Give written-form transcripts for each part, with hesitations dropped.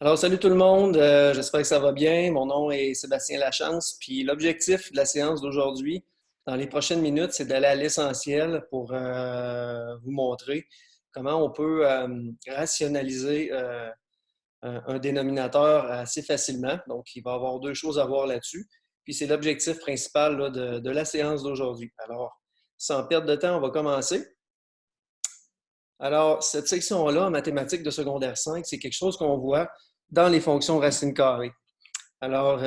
Alors, salut tout le monde, j'espère que ça va bien. Mon nom est Sébastien Lachance, puis l'objectif de la séance d'aujourd'hui, dans les prochaines minutes, c'est d'aller à l'essentiel pour vous montrer comment on peut rationaliser un dénominateur assez facilement. Donc, il va y avoir deux choses à voir là-dessus. Puis, c'est l'objectif principal là, de la séance d'aujourd'hui. Alors, sans perdre de temps, on va commencer. Alors, cette section-là en mathématiques de secondaire 5, c'est quelque chose qu'on voit dans les fonctions racines carrées. Alors,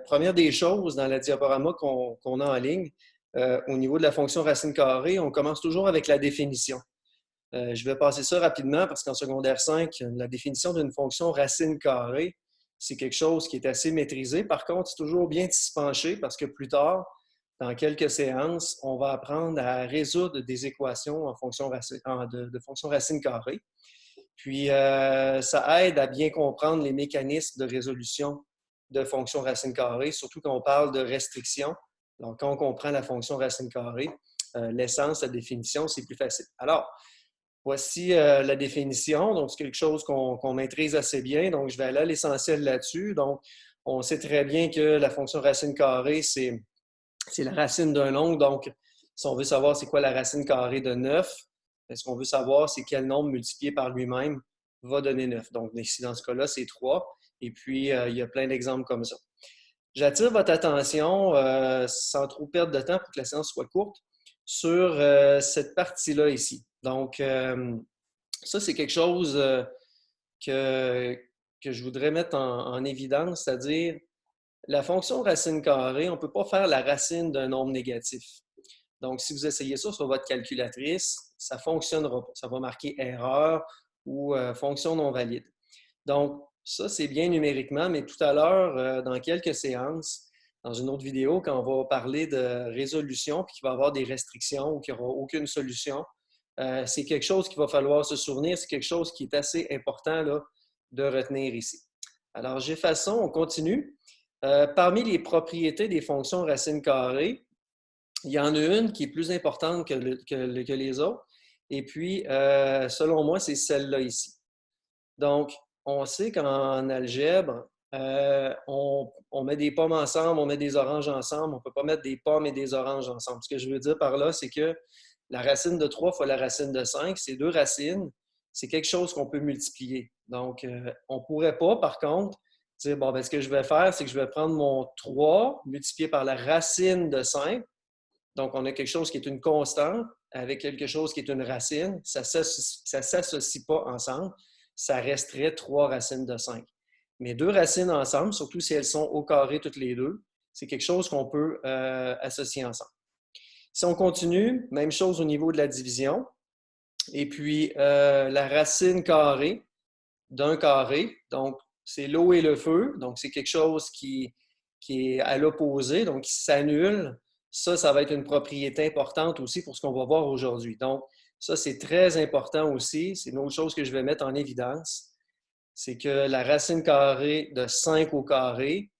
première des choses dans le diaporama qu'on a en ligne, au niveau de la fonction racine carrée, on commence toujours avec la définition. Je vais passer ça rapidement parce qu'en secondaire 5, la définition d'une fonction racine carrée, c'est quelque chose qui est assez maîtrisé. Par contre, c'est toujours bien de s'y pencher parce que plus tard, dans quelques séances, on va apprendre à résoudre des équations en fonction de fonctions racine carrée. Puis, ça aide à bien comprendre les mécanismes de résolution de fonctions racine carrée, surtout quand on parle de restriction. Donc, quand on comprend la fonction racine carrée, l'essence, la définition, c'est plus facile. Alors, voici la définition. Donc, c'est quelque chose qu'on maîtrise assez bien. Donc, je vais aller à l'essentiel là-dessus. Donc, on sait très bien que la fonction racine carrée, c'est la racine d'un nombre. Donc, si on veut savoir c'est quoi la racine carrée de 9, ce qu'on veut savoir, c'est quel nombre multiplié par lui-même va donner 9. Donc, ici, dans ce cas-là, c'est 3. Et puis, il y a plein d'exemples comme ça. J'attire votre attention, sans trop perdre de temps pour que la séance soit courte, sur cette partie-là ici. Donc, ça, c'est quelque chose que je voudrais mettre en évidence, c'est-à-dire la fonction racine carrée, on ne peut pas faire la racine d'un nombre négatif. Donc, si vous essayez ça sur votre calculatrice, ça ne fonctionnera pas. Ça va marquer erreur ou fonction non valide. Donc, ça, c'est bien numériquement, mais tout à l'heure, dans quelques séances, dans une autre vidéo, quand on va parler de résolution, puis qu'il va y avoir des restrictions ou qu'il n'y aura aucune solution, c'est quelque chose qu'il va falloir se souvenir, c'est quelque chose qui est assez important là, de retenir ici. Alors, j'efface ça, on continue. Parmi les propriétés des fonctions racines carrées, il y en a une qui est plus importante que les autres. Et puis, selon moi, c'est celle-là ici. Donc, on sait qu'en algèbre, on met des pommes ensemble, on met des oranges ensemble. On ne peut pas mettre des pommes et des oranges ensemble. Ce que je veux dire par là, c'est que la racine de 3 fois la racine de 5, ces deux racines, c'est quelque chose qu'on peut multiplier. Donc, on ne pourrait pas, par contre, dire, bon, ben, ce que je vais faire, c'est que je vais prendre mon 3 multiplié par la racine de 5. Donc, on a quelque chose qui est une constante avec quelque chose qui est une racine. Ça ne s'associe pas ensemble. Ça resterait 3 racines de 5. Mais deux racines ensemble, surtout si elles sont au carré toutes les deux, c'est quelque chose qu'on peut associer ensemble. Si on continue, même chose au niveau de la division. Et puis, la racine carrée d'un carré, donc c'est l'eau et le feu. Donc, c'est quelque chose qui est à l'opposé, donc qui s'annule. Ça va être une propriété importante aussi pour ce qu'on va voir aujourd'hui. Donc, ça, c'est très important aussi. C'est une autre chose que je vais mettre en évidence. C'est que la racine carrée de 5 au carré,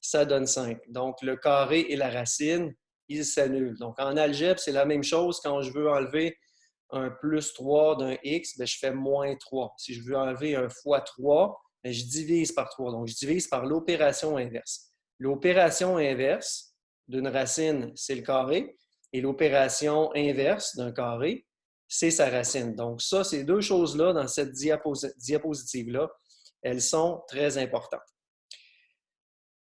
ça donne 5. Donc, le carré et la racine, ils s'annulent. Donc, en algèbre, c'est la même chose. Quand je veux enlever un plus 3 d'un x, bien, je fais moins 3. Si je veux enlever un fois 3, bien, je divise par 3. Donc, je divise par l'opération inverse. L'opération inverse d'une racine, c'est le carré. Et l'opération inverse d'un carré, c'est sa racine. Donc, ça, ces deux choses-là, dans cette diapositive-là, elles sont très importantes.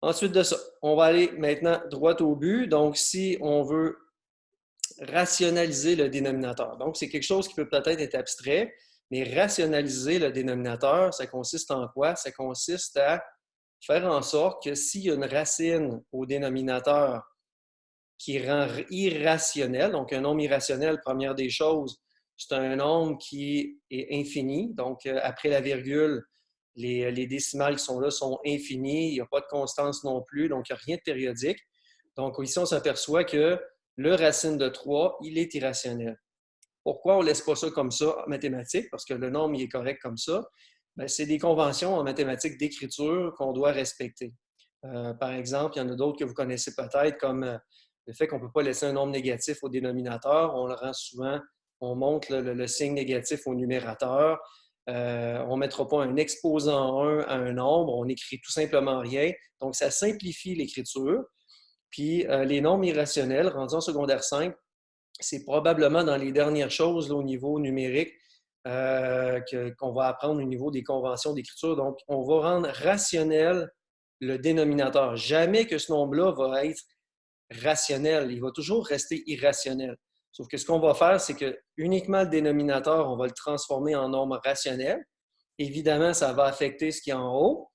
Ensuite de ça, on va aller maintenant droit au but. Donc, si on veut rationaliser le dénominateur. Donc, c'est quelque chose qui peut peut-être être abstrait, mais rationaliser le dénominateur, ça consiste en quoi? Ça consiste à faire en sorte que s'il y a une racine au dénominateur qui rend irrationnel, donc un nombre irrationnel, première des choses, c'est un nombre qui est infini. Donc, après la virgule, les décimales qui sont là sont infinies. Il n'y a pas de constance non plus, donc il n'y a rien de périodique. Donc, ici, on s'aperçoit que le racine de 3, il est irrationnel. Pourquoi on ne laisse pas ça comme ça en mathématiques? Parce que le nombre, il est correct comme ça. C'est des conventions en mathématiques d'écriture qu'on doit respecter. Par exemple, il y en a d'autres que vous connaissez peut-être, comme le fait qu'on ne peut pas laisser un nombre négatif au dénominateur. On le rend souvent, on montre le signe négatif au numérateur. On ne mettra pas un exposant 1 à un nombre, on écrit tout simplement rien. Donc, ça simplifie l'écriture. Puis, les nombres irrationnels, rendus en secondaire 5, c'est probablement dans les dernières choses là, au niveau numérique qu'on va apprendre au niveau des conventions d'écriture. Donc, on va rendre rationnel le dénominateur. Jamais que ce nombre-là va être rationnel. Il va toujours rester irrationnel. Sauf que ce qu'on va faire, c'est que uniquement le dénominateur, on va le transformer en nombre rationnel. Évidemment, ça va affecter ce qui est en haut,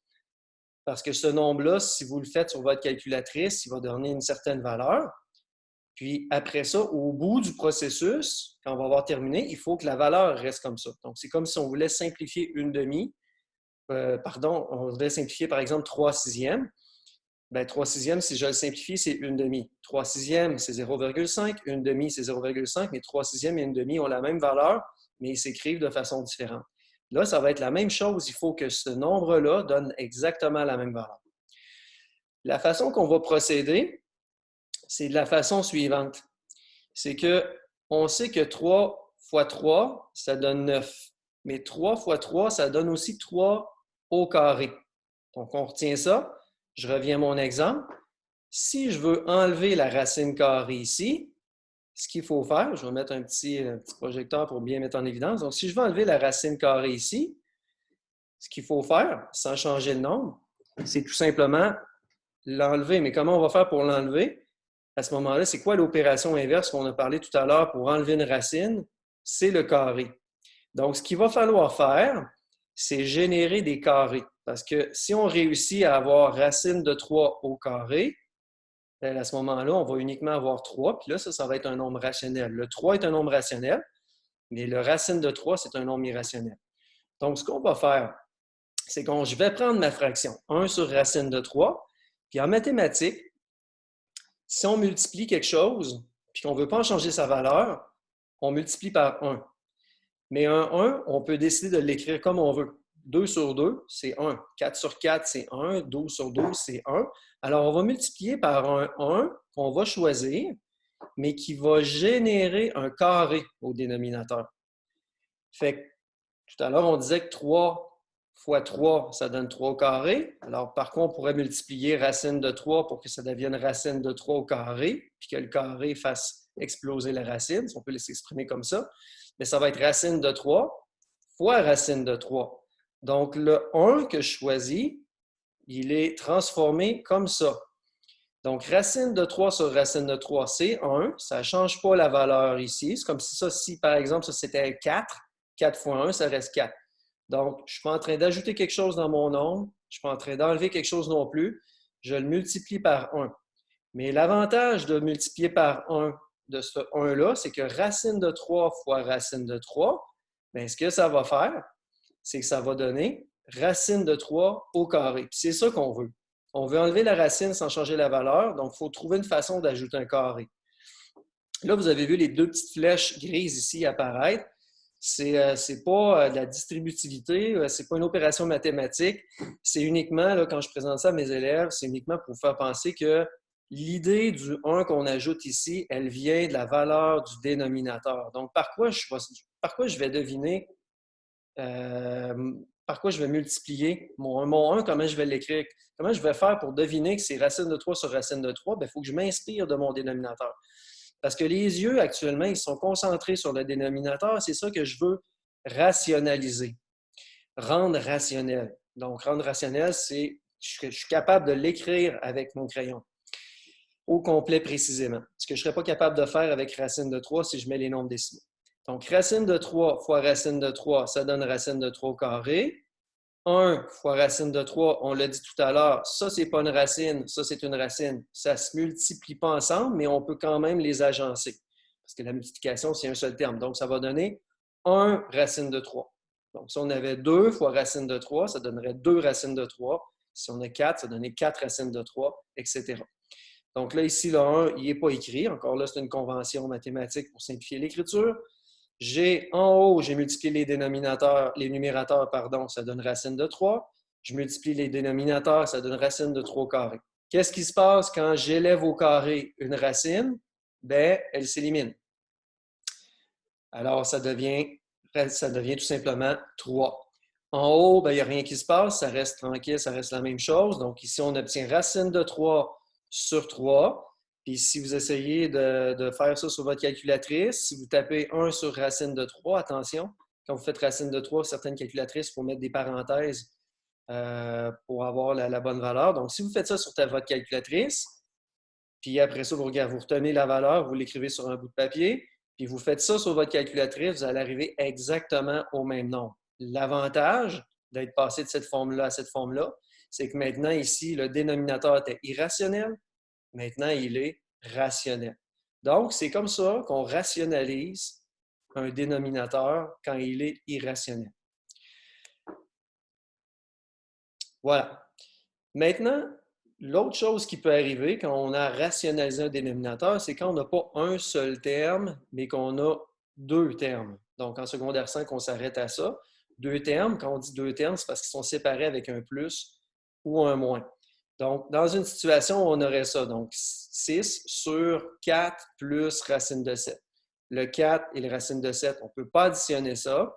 parce que ce nombre-là, si vous le faites sur votre calculatrice, il va donner une certaine valeur. Puis après ça, au bout du processus, quand on va avoir terminé, il faut que la valeur reste comme ça. Donc, c'est comme si on voulait simplifier une demi. On voulait simplifier, par exemple, 3 sixièmes. Bien, 3 sixièmes, si je le simplifie, c'est une demi. 3 sixièmes, c'est 0,5. Une demi, c'est 0,5. Mais 3 sixièmes et une demi ont la même valeur, mais ils s'écrivent de façon différente. Là, ça va être la même chose. Il faut que ce nombre-là donne exactement la même valeur. La façon qu'on va procéder, c'est de la façon suivante. C'est qu'on sait que 3 fois 3, ça donne 9. Mais 3 fois 3, ça donne aussi 3 au carré. Donc, on retient ça. Je reviens à mon exemple. Si je veux enlever la racine carrée ici, ce qu'il faut faire, je vais mettre un petit projecteur pour bien mettre en évidence. Donc, si je veux enlever la racine carrée ici, ce qu'il faut faire, sans changer le nombre, c'est tout simplement l'enlever. Mais comment on va faire pour l'enlever? À ce moment-là, c'est quoi l'opération inverse qu'on a parlé tout à l'heure pour enlever une racine? C'est le carré. Donc, ce qu'il va falloir faire, c'est générer des carrés. Parce que si on réussit à avoir racine de 3 au carré, bien, à ce moment-là, on va uniquement avoir 3. Puis là, ça va être un nombre rationnel. Le 3 est un nombre rationnel, mais le racine de 3, c'est un nombre irrationnel. Donc, ce qu'on va faire, c'est que je vais prendre ma fraction 1 sur racine de 3. Puis en mathématiques, si on multiplie quelque chose, puis qu'on ne veut pas en changer sa valeur, on multiplie par 1. Mais un 1, on peut décider de l'écrire comme on veut. 2 sur 2, c'est 1. 4 sur 4, c'est 1. 12 sur 12, c'est 1. Alors, on va multiplier par un 1 qu'on va choisir, mais qui va générer un carré au dénominateur. Fait que tout à l'heure, on disait que 3 fois 3, ça donne 3 au carré. Alors, par contre, on pourrait multiplier racine de 3 pour que ça devienne racine de 3 au carré, puis que le carré fasse exploser la racine, si on peut s'exprimer comme ça. Mais ça va être racine de 3 fois racine de 3. Donc, le 1 que je choisis, il est transformé comme ça. Donc, racine de 3 sur racine de 3, c'est 1. Ça ne change pas la valeur ici. C'est comme si ça, si par exemple, ça c'était 4, 4 fois 1, ça reste 4. Donc, je ne suis pas en train d'ajouter quelque chose dans mon nombre. Je ne suis pas en train d'enlever quelque chose non plus. Je le multiplie par 1. Mais l'avantage de multiplier par 1 de ce 1-là, c'est que racine de 3 fois racine de 3, bien, ce que ça va faire, c'est que ça va donner racine de 3 au carré. Puis c'est ça qu'on veut. On veut enlever la racine sans changer la valeur, donc il faut trouver une façon d'ajouter un carré. Là, vous avez vu les deux petites flèches grises ici apparaître. C'est pas de la distributivité, c'est pas une opération mathématique. C'est uniquement, là, quand je présente ça à mes élèves, c'est uniquement pour vous faire penser que l'idée du 1 qu'on ajoute ici, elle vient de la valeur du dénominateur. Donc, par quoi je vais deviner, par quoi je vais multiplier mon 1, comment je vais l'écrire? Comment je vais faire pour deviner que c'est racine de 3 sur racine de 3? Bien, il faut que je m'inspire de mon dénominateur. Parce que les yeux, actuellement, ils sont concentrés sur le dénominateur. C'est ça que je veux rationaliser, rendre rationnel. Donc, rendre rationnel, c'est je suis capable de l'écrire avec mon crayon au complet précisément. Ce que je ne serais pas capable de faire avec racine de 3 si je mets les nombres décimaux. Donc, racine de 3 fois racine de 3, ça donne racine de 3 au carré. 1 fois racine de 3, on l'a dit tout à l'heure, ça, c'est pas une racine, ça, c'est une racine. Ça ne se multiplie pas ensemble, mais on peut quand même les agencer. Parce que la multiplication, c'est un seul terme. Donc, ça va donner 1 racine de 3. Donc, si on avait 2 fois racine de 3, ça donnerait 2 racines de 3. Si on a 4, ça donnerait 4 racines de 3, etc. Donc là, ici, le 1, il n'est pas écrit. Encore là, c'est une convention mathématique pour simplifier l'écriture. En haut, j'ai multiplié les numérateurs, ça donne racine de 3. Je multiplie les dénominateurs, ça donne racine de 3 au carré. Qu'est-ce qui se passe quand j'élève au carré une racine? Bien, elle s'élimine. Alors, ça devient tout simplement 3. En haut, ben, il n'y a rien qui se passe, ça reste tranquille, ça reste la même chose. Donc ici, on obtient racine de 3 sur 3. Puis si vous essayez de faire ça sur votre calculatrice, si vous tapez 1 sur racine de 3, attention, quand vous faites racine de 3, certaines calculatrices, il faut mettre des parenthèses pour avoir la bonne valeur. Donc si vous faites ça sur votre calculatrice, puis après ça, vous retenez la valeur, vous l'écrivez sur un bout de papier, puis vous faites ça sur votre calculatrice, vous allez arriver exactement au même nombre. L'avantage d'être passé de cette forme-là à cette forme-là, c'est que maintenant, ici, le dénominateur était irrationnel. Maintenant, il est rationnel. Donc, c'est comme ça qu'on rationalise un dénominateur quand il est irrationnel. Voilà. Maintenant, l'autre chose qui peut arriver quand on a rationalisé un dénominateur, c'est quand on n'a pas un seul terme, mais qu'on a deux termes. Donc, en secondaire 5, on s'arrête à ça. Deux termes, quand on dit deux termes, c'est parce qu'ils sont séparés avec un plus ou un moins. Donc, dans une situation où on aurait ça, donc 6 sur 4 plus racine de 7. Le 4 et le racine de 7, on ne peut pas additionner ça.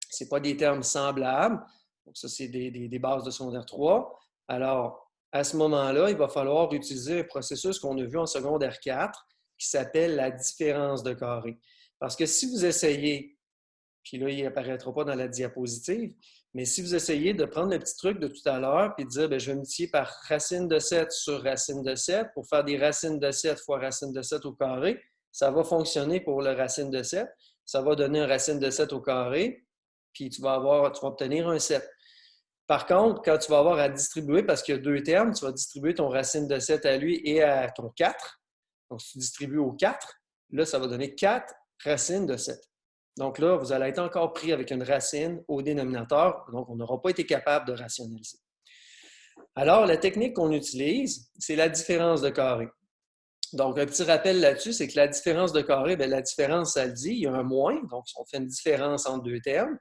Ce n'est pas des termes semblables. Donc, ça, c'est des bases de secondaire 3. Alors, à ce moment-là, il va falloir utiliser un processus qu'on a vu en secondaire 4 qui s'appelle la différence de carré. Parce que si vous essayez, puis là, il n'apparaîtra pas dans la diapositive, mais si vous essayez de prendre le petit truc de tout à l'heure et de dire, bien, je vais multiplier par racine de 7 sur racine de 7 pour faire des racines de 7 fois racine de 7 au carré, ça va fonctionner pour le racine de 7. Ça va donner un racine de 7 au carré, puis tu vas obtenir un 7. Par contre, quand tu vas avoir à distribuer, parce qu'il y a deux termes, tu vas distribuer ton racine de 7 à lui et à ton 4. Donc, si tu distribues au 4, là, ça va donner 4 racines de 7. Donc là, vous allez être encore pris avec une racine au dénominateur, donc on n'aura pas été capable de rationaliser. Alors, la technique qu'on utilise, c'est la différence de carré. Donc, un petit rappel là-dessus, c'est que la différence de carré, bien, la différence, ça le dit, il y a un moins, donc on fait une différence entre deux termes.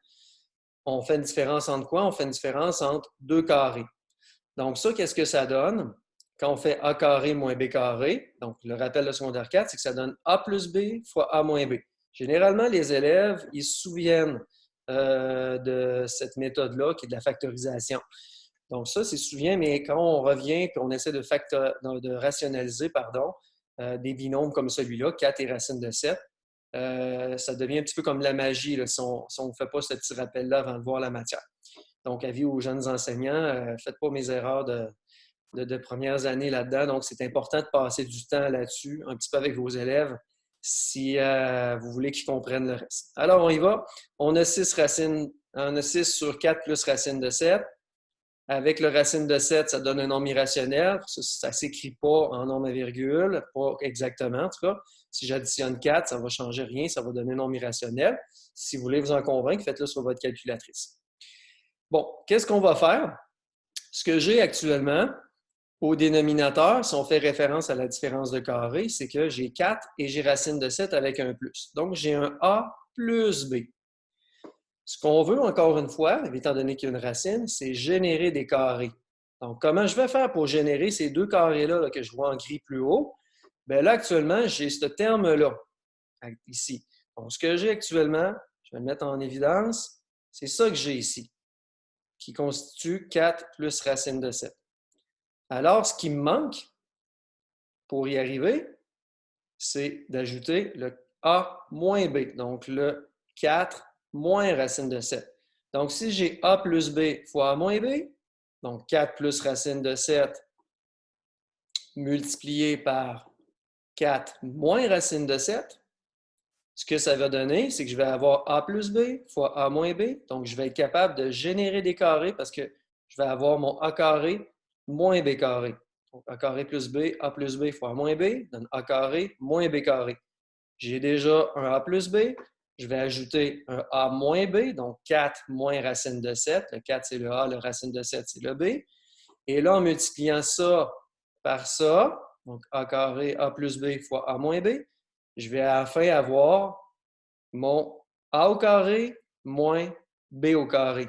On fait une différence entre quoi? On fait une différence entre deux carrés. Donc ça, qu'est-ce que ça donne? Quand on fait A carré moins B carré, donc le rappel de secondaire 4, c'est que ça donne A plus B fois A moins B. Généralement, les élèves, ils se souviennent de cette méthode-là, qui est de la factorisation. Donc ça, c'est souvent, mais quand on revient et on essaie de rationaliser des binômes comme celui-là, 4 et racine de 7, ça devient un petit peu comme la magie là, si on ne fait pas ce petit rappel-là avant de voir la matière. Donc, avis aux jeunes enseignants, faites pas mes erreurs de premières années là-dedans. Donc, c'est important de passer du temps là-dessus, un petit peu avec vos élèves, si vous voulez qu'ils comprennent le reste. Alors, on y va. On a 6 sur 4 plus racine de 7. Avec le racine de 7, ça donne un nombre irrationnel. Ça ne s'écrit pas en nombre à virgule, pas exactement en tout cas. Si j'additionne 4, ça ne va changer rien, ça va donner un nombre irrationnel. Si vous voulez vous en convaincre, faites-le sur votre calculatrice. Bon, qu'est-ce qu'on va faire? Ce que j'ai actuellement au dénominateur, si on fait référence à la différence de carré, c'est que j'ai 4 et j'ai racine de 7 avec un plus. Donc, j'ai un A plus B. Ce qu'on veut, encore une fois, étant donné qu'il y a une racine, c'est générer des carrés. Donc, comment je vais faire pour générer ces deux carrés-là que je vois en gris plus haut? Bien là, actuellement, j'ai ce terme-là, ici. Donc, ce que j'ai actuellement, je vais le mettre en évidence, c'est ça que j'ai ici, qui constitue 4 plus racine de 7. Alors, ce qui me manque pour y arriver, c'est d'ajouter le A moins B, donc le 4 moins racine de 7. Donc, si j'ai A plus B fois A moins B, donc 4 plus racine de 7 multiplié par 4 moins racine de 7, ce que ça va donner, c'est que je vais avoir A plus B fois A moins B. Donc, je vais être capable de générer des carrés parce que je vais avoir mon A carré moins B carré. Donc, A carré plus B fois A moins B donne A carré moins B carré. J'ai déjà un A plus B. Je vais ajouter un A moins B, donc 4 moins racine de 7. Le 4, c'est le A, le racine de 7, c'est le B. Et là, en multipliant ça par ça, donc A carré, A plus B fois A moins B, je vais à la fin avoir mon A au carré moins B au carré.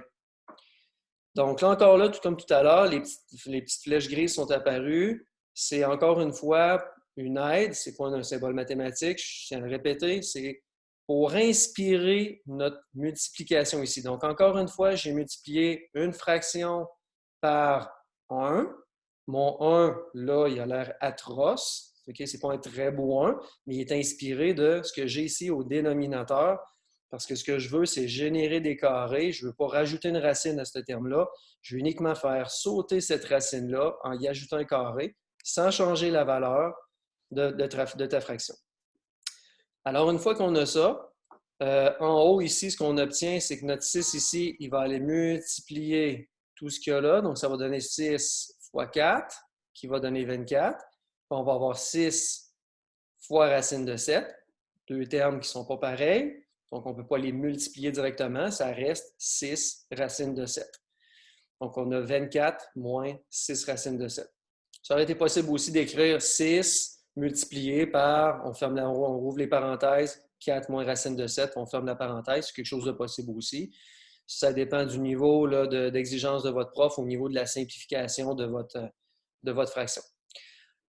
Donc là, encore là, tout comme tout à l'heure, les petites flèches grises sont apparues. C'est encore une fois une aide. C'est quoi un symbole mathématique? Je tiens à le répéter. C'est pour inspirer notre multiplication ici. Donc, encore une fois, j'ai multiplié une fraction par 1. Mon 1, là, il a l'air atroce. Okay? Ce n'est pas un très beau 1, mais il est inspiré de ce que j'ai ici au dénominateur, parce que ce que je veux, c'est générer des carrés. Je ne veux pas rajouter une racine à ce terme-là. Je veux uniquement faire sauter cette racine-là en y ajoutant un carré, sans changer la valeur de ta fraction. Alors, une fois qu'on a ça, en haut ici, ce qu'on obtient, c'est que notre 6 ici, il va aller multiplier tout ce qu'il y a là. Donc, ça va donner 6 fois 4, qui va donner 24. Puis on va avoir 6 fois racine de 7, deux termes qui ne sont pas pareils. Donc, on ne peut pas les multiplier directement. Ça reste 6 racines de 7. Donc, on a 24 moins 6 racines de 7. Ça aurait été possible aussi d'écrire 6 multiplié par, on rouvre les parenthèses, 4 moins racine de 7, on ferme la parenthèse. C'est quelque chose de possible aussi. Ça dépend du niveau d'exigence de votre prof au niveau de la simplification de votre fraction.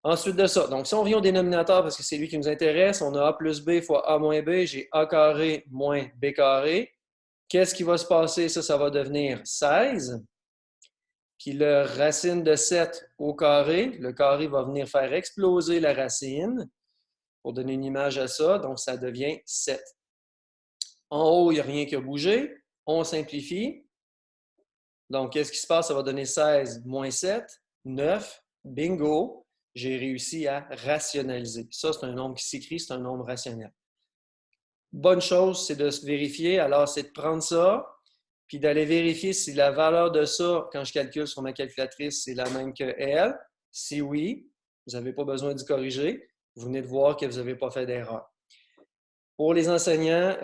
Ensuite de ça, donc si on vient au dénominateur, parce que c'est lui qui nous intéresse, on a a plus b fois a moins b, j'ai a carré moins b carré. Qu'est-ce qui va se passer? Ça va devenir 16. Puis le racine de 7 au carré, le carré va venir faire exploser la racine pour donner une image à ça, donc ça devient 7. En haut, il n'y a rien qui a bougé. On simplifie. Donc, qu'est-ce qui se passe? Ça va donner 16 moins 7, 9. Bingo! J'ai réussi à rationaliser. Ça, c'est un nombre qui s'écrit, c'est un nombre rationnel. Bonne chose, c'est de se vérifier. Alors, c'est de prendre ça, puis d'aller vérifier si la valeur de ça, quand je calcule sur ma calculatrice, c'est la même que elle. Si oui, vous n'avez pas besoin d'y corriger. Vous venez de voir que vous n'avez pas fait d'erreur. Pour les enseignants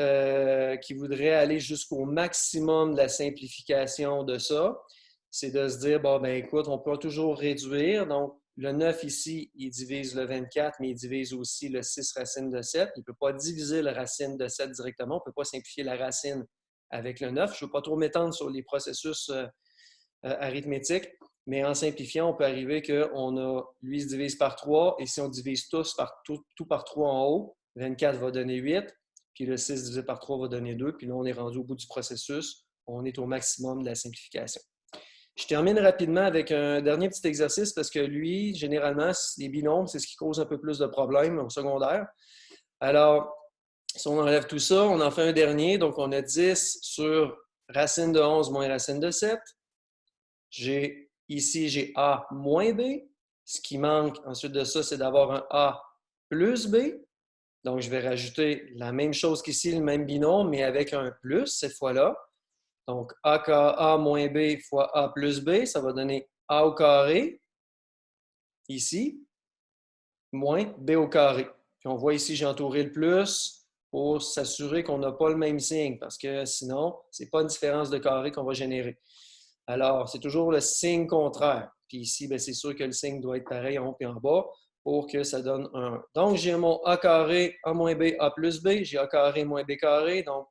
qui voudraient aller jusqu'au maximum de la simplification de ça, c'est de se dire, bon, ben écoute, on peut toujours réduire. Donc, le 9 ici, il divise le 24, mais il divise aussi le 6 racine de 7. Il ne peut pas diviser la racine de 7 directement. On ne peut pas simplifier la racine avec le 9. Je ne veux pas trop m'étendre sur les processus arithmétiques, mais en simplifiant, on peut arriver qu'on a, lui, il se divise par 3, et si on divise tout par 3 en haut, 24 va donner 8, puis le 6 divisé par 3 va donner 2, puis là, on est rendu au bout du processus. On est au maximum de la simplification. Je termine rapidement avec un dernier petit exercice parce que lui, généralement, les binômes, c'est ce qui cause un peu plus de problèmes au secondaire. Alors, si on enlève tout ça, on en fait un dernier. Donc, on a 10 sur racine de 11 moins racine de 7. Ici, j'ai A moins B. Ce qui manque ensuite de ça, c'est d'avoir un A plus B. Donc, je vais rajouter la même chose qu'ici, le même binôme, mais avec un plus cette fois-là. Donc, A moins B fois A plus B, ça va donner A au carré, ici, moins B au carré. Puis on voit ici, j'ai entouré le plus pour s'assurer qu'on n'a pas le même signe, parce que sinon, ce n'est pas une différence de carré qu'on va générer. Alors, c'est toujours le signe contraire. Puis ici, c'est sûr que le signe doit être pareil en haut et en bas pour que ça donne un 1. Donc, j'ai mon A carré, A moins B, A plus B. J'ai A carré moins B carré. Donc,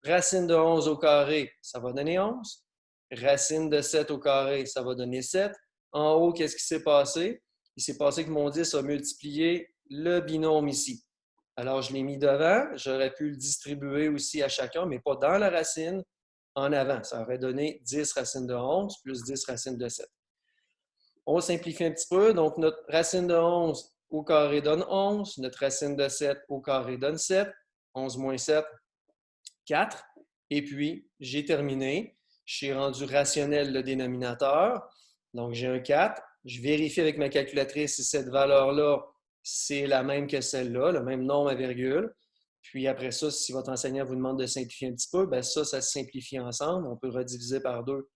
racine de 11 au carré, ça va donner 11. Racine de 7 au carré, ça va donner 7. En haut, qu'est-ce qui s'est passé? Il s'est passé que mon 10 a multiplié le binôme ici. Alors, je l'ai mis devant. J'aurais pu le distribuer aussi à chacun, mais pas dans la racine, en avant. Ça aurait donné 10 racine de 11 plus 10 racine de 7. On simplifie un petit peu. Donc, notre racine de 11 au carré donne 11. Notre racine de 7 au carré donne 7. 11 moins 7, 4. Et puis, j'ai terminé. Je suis rendu rationnel le dénominateur. Donc, j'ai un 4. Je vérifie avec ma calculatrice si cette valeur-là, c'est la même que celle-là, le même nombre à virgule. Puis après ça, si votre enseignant vous demande de simplifier un petit peu, bien ça se simplifie ensemble. On peut rediviser par 2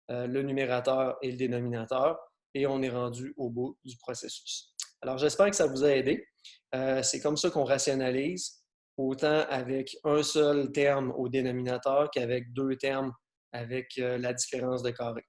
le numérateur et le dénominateur. Et on est rendu au bout du processus. Alors, j'espère que ça vous a aidé. C'est comme ça qu'on rationalise, autant avec un seul terme au dénominateur qu'avec 2 termes avec la différence de carré.